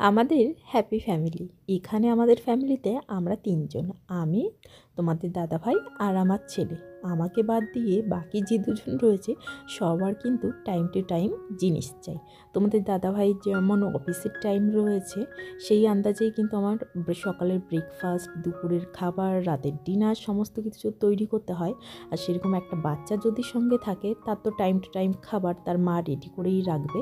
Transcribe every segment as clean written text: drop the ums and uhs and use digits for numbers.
আমাদের happy family. এখানে আমাদের ফ্যামিলিতে আমরা ৩ জন। আমি, তোমাদের দাদাভাই আর আমার ছেলে। আমাকে বাদ দিয়ে বাকি যে ২ জন রয়েছে সবার কিন্তু টাইম টু টাইম জিনিস চাই। তোমাদের দাদাভাইয়ের যেমন অফিসের টাইম রয়েছে সেই আন্দাজেই কিন্তু আমার সকালের ব্রেকফাস্ট, দুপুরের খাবার, রাতের ডিনার সমস্ত কিছু তৈরি করতে হয়। আর সেরকম একটা বাচ্চা যদি সঙ্গে থাকে তার তো টাইম টু টাইম খাবার তার মা রেডি করেই রাখবে।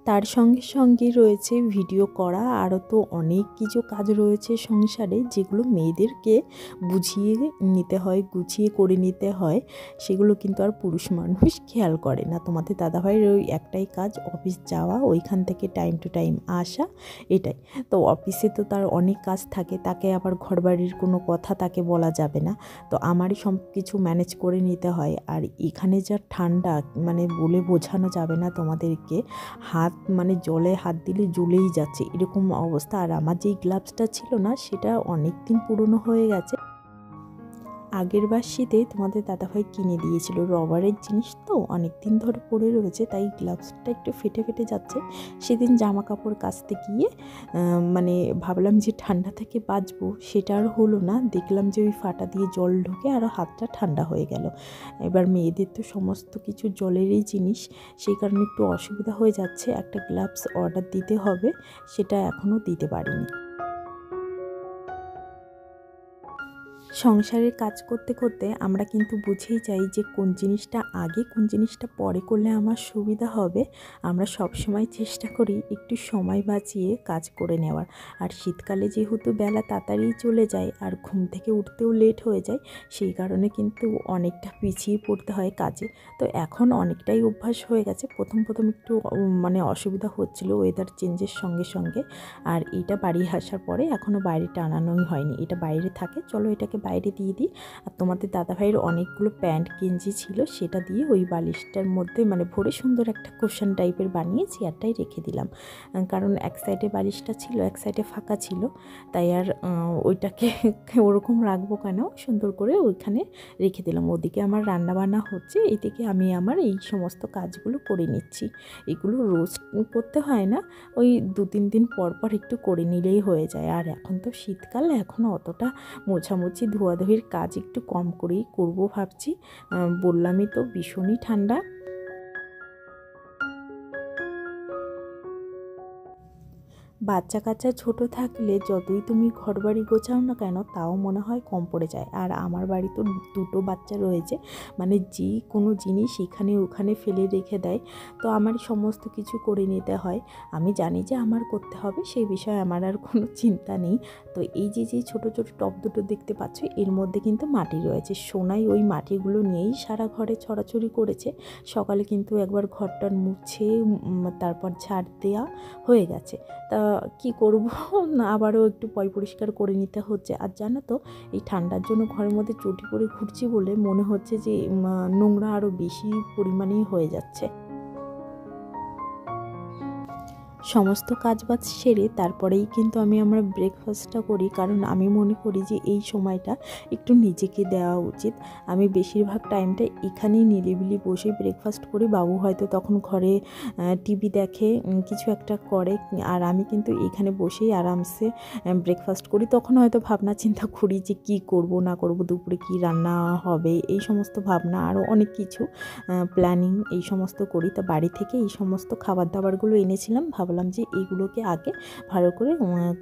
তার সঙ্গে সঙ্গে রয়েছে ভিডিও করা, আরও তো অনেক কিছু কাজ রয়েছে সংসারে যেগুলো মেয়েদেরকে বুঝিয়ে নিতে হয়, গুছিয়ে করে নিতে হয়। সেগুলো কিন্তু আর পুরুষ মানুষ খেয়াল করে না। তোমাদের দাদাভাইয়ের ওই একটাই কাজ, অফিস যাওয়া, ওইখান থেকে টাইম টু টাইম আসা, এটাই। তো অফিসে তো তার অনেক কাজ থাকে, তাকে আবার ঘরবাড়ির কোনো কথা তাকে বলা যাবে না। তো আমারই সব কিছু ম্যানেজ করে নিতে হয়। আর এখানে যা ঠান্ডা, মানে বলে বোঝানো যাবে না তোমাদেরকে। হাত জলে হাত দিলে জ্বলেই যাচ্ছে এরকম অবস্থা। আর আমার যেই গ্লাভসটা ছিল না সেটা অনেক দিন পুরনো হয়ে গেছে। আগের বার শীতে তোমাদের দাদাভাই কিনে দিয়েছিল, রবারের জিনিস তো অনেক দিন ধরে পড়ে রয়েছে, তাই গ্লাভসটা একটু ফেটে ফেটে যাচ্ছে। সেদিন জামা কাপড় কাচতে গিয়ে ভাবলাম যে ঠান্ডা থেকে বাঁচবো, সেটা আর হলো না। দেখলাম যে ওই ফাটা দিয়ে জল ঢুকে আরও হাতটা ঠান্ডা হয়ে গেল। এবার মেয়েদের তো সমস্ত কিছু জলেরই জিনিস, সেই কারণে একটু অসুবিধা হয়ে যাচ্ছে। একটা গ্লাভস অর্ডার দিতে হবে, সেটা এখনও দিতে পারিনি। সংসারের কাজ করতে করতে আমরা কিন্তু বুঝেই যাই যে কোন জিনিসটা আগে কোন জিনিসটা পরে করলে আমার সুবিধা হবে। আমরা সবসময় চেষ্টা করি একটু সময় বাঁচিয়ে কাজ করে নেওয়ার। আর শীতকালে যেহেতু বেলা তাড়াতাড়ি চলে যায় আর ঘুম থেকে উঠতেও লেট হয়ে যায়, সেই কারণে কিন্তু অনেকটা পিছিয়ে পড়তে হয় কাজে। তো এখন অনেকটাই অভ্যাস হয়ে গেছে। প্রথম একটু অসুবিধা হচ্ছিল ওয়েদার চেঞ্জের সঙ্গে সঙ্গে। আর এটা বাড়ি আসার পরে এখনও বাইরে টানানোই হয়নি, এটা বাইরে থাকে। চলো এটাকে বাইরে দিয়ে দিই। আর তোমাদের দাদাভাইয়ের অনেকগুলো প্যান্ট গেঞ্জি ছিল, সেটা দিয়ে ওই বালিশটার মধ্যে ভরে সুন্দর একটা কুশন টাইপের বানিয়ে চেয়ারটাই রেখে দিলাম। কারণ এক সাইডে বালিশটা ছিল, এক সাইডে ফাঁকা ছিল, তাই আর ওইটাকে ওরকম রাখবো কেন, সুন্দর করে ওইখানে রেখে দিলাম। ওদিকে আমার রান্নাবান্না হচ্ছে, এদিকে আমি আমার এই সমস্ত কাজগুলো করে নিচ্ছি। এগুলো রোজ করতে হয় না, ওই 2-3 দিন পর পর একটু করে নিলেই হয়ে যায়। আর এখন তো শীতকাল, এখন অতটা মোছামুছি ধোয়াধুয়ির কাজ একটু কম করেই করব ভাবছি। বললামই তো ভীষণই ঠান্ডা। বাচ্চা কাচ্চা ছোটো থাকলে যতই তুমি ঘরবাড়ি গোছাও না কেন, তাও মনে হয় কম পড়ে যায়। আর আমার বাড়ি তো 2টো বাচ্চা রয়েছে, যে কোনো জিনিস এখানে ওখানে ফেলে রেখে দেয়। তো আমারই সমস্ত কিছু করে নিতে হয়। আমি জানি যে আমার করতে হবে, সেই বিষয়ে আমার আর কোনো চিন্তা নেই। তো এই যে ছোটো ছোটো টব দুটো দেখতে পাচ্ছ, এর মধ্যে কিন্তু মাটি রয়েছে। সোনাই ওই মাটিগুলো নিয়েই সারা ঘরে ছড়াছড়ি করেছে। সকালে কিন্তু একবার ঘরটা মুছে তারপর ঝাড় দেওয়া হয়ে গেছে। তা কী করব, আবারও একটু পরিষ্কার করে নিতে হচ্ছে। আর জানো তো, এই ঠান্ডার জন্য ঘরের মধ্যে চটি পরে ঘুরছি বলে মনে হচ্ছে যে নোংরা আরও বেশি পরিমাণেই হয়ে যাচ্ছে। সমস্ত কাজবাজ সেরে তারপরেই কিন্তু আমি আমার ব্রেকফাস্টটা করি, কারণ আমি মনে করি যে এই সময়টা একটু নিজেকে দেওয়া উচিত। আমি বেশিরভাগ টাইমটা এখানেই নিরিবিলি বসে ব্রেকফাস্ট করি। বাবু হয়তো তখন ঘরে টিভি দেখে, কিছু একটা করে, আর আমি কিন্তু এখানে বসেই আরামসে ব্রেকফাস্ট করি। তখন হয়তো ভাবনা চিন্তা করি যে কী করব না করব, দুপুরে কী রান্না হবে, এই সমস্ত ভাবনা, আরও অনেক কিছু প্ল্যানিং এই সমস্ত করি। তা বাড়ি থেকে এই সমস্ত খাবার দাবারগুলো এনেছিলাম, ভাবলাম যে এইগুলোকে আগে ভালো করে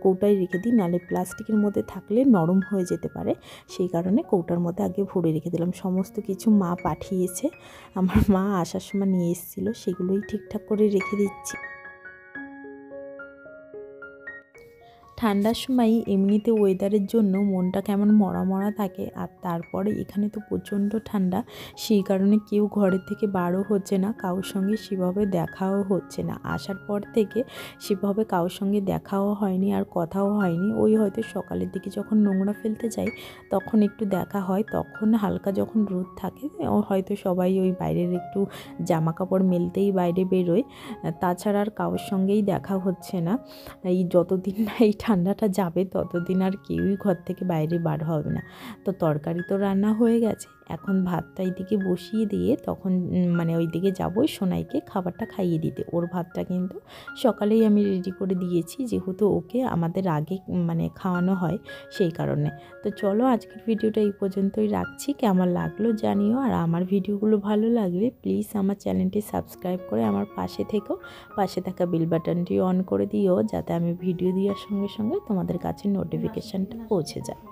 কৌটায় রেখে দিই, নাহলে প্লাস্টিকের মধ্যে থাকলে নরম হয়ে যেতে পারে। সেই কারণে কৌটার মধ্যে আগে ভরে রেখে দিলাম। সমস্ত কিছু মা পাঠিয়েছে, আমার মা আসার সময় নিয়ে এসেছিলো, সেগুলোই ঠিকঠাক করে রেখে দিচ্ছি। ঠান্ডার সময় এমনিতে ওয়েদারের জন্য মনটা কেমন মরা মরা থাকে। আর তারপরে এখানে তো প্রচণ্ড ঠান্ডা, সেই কারণে কেউ ঘরের থেকে বারও হচ্ছে না, কারোর সঙ্গে সেভাবে দেখাও হচ্ছে না। আসার পর থেকে সেভাবে কারোর সঙ্গে দেখাও হয়নি আর কথাও হয়নি। ওই হয়তো সকালের দিকে যখন নোংরা ফেলতে যাই তখন একটু দেখা হয়, তখন হালকা যখন রোদ থাকে হয়তো সবাই ওই বাইরের একটু জামা কাপড় মেলতেই বাইরে বেরোয়। তাছাড়া আর কারোর সঙ্গেই দেখা হচ্ছে না। এই যতদিন না এই ঠান্ডাটা যাবে ততদিন আর কেউই ঘর থেকে বাইরে বার হবে না। তো তরকারি তো রান্না হয়ে গেছে, এখন ভাতটা এইদিকে বসিয়ে দিয়ে তখন মানে ওইদিকে যাবো সোনাইকে খাবারটা খাইয়ে দিতে। ওর ভাতটা কিন্তু সকালেই আমি রেডি করে দিয়েছি, যেহেতু ওকে আমাদের আগে মানে খাওয়ানো হয় সেই কারণে। তো চলো আজকের ভিডিওটা এই পর্যন্তই রাখছি। কেমন লাগলো জানিও, আর আমার ভিডিওগুলো ভালো লাগলে প্লিজ আমার চ্যানেলটি সাবস্ক্রাইব করে আমার পাশে থেকো, পাশে থাকা বেল বাটনটি অন করে দিও, যাতে আমি ভিডিও দেওয়ার সঙ্গে সঙ্গে তোমাদের কাছে নোটিফিকেশানটা পৌঁছে যায়।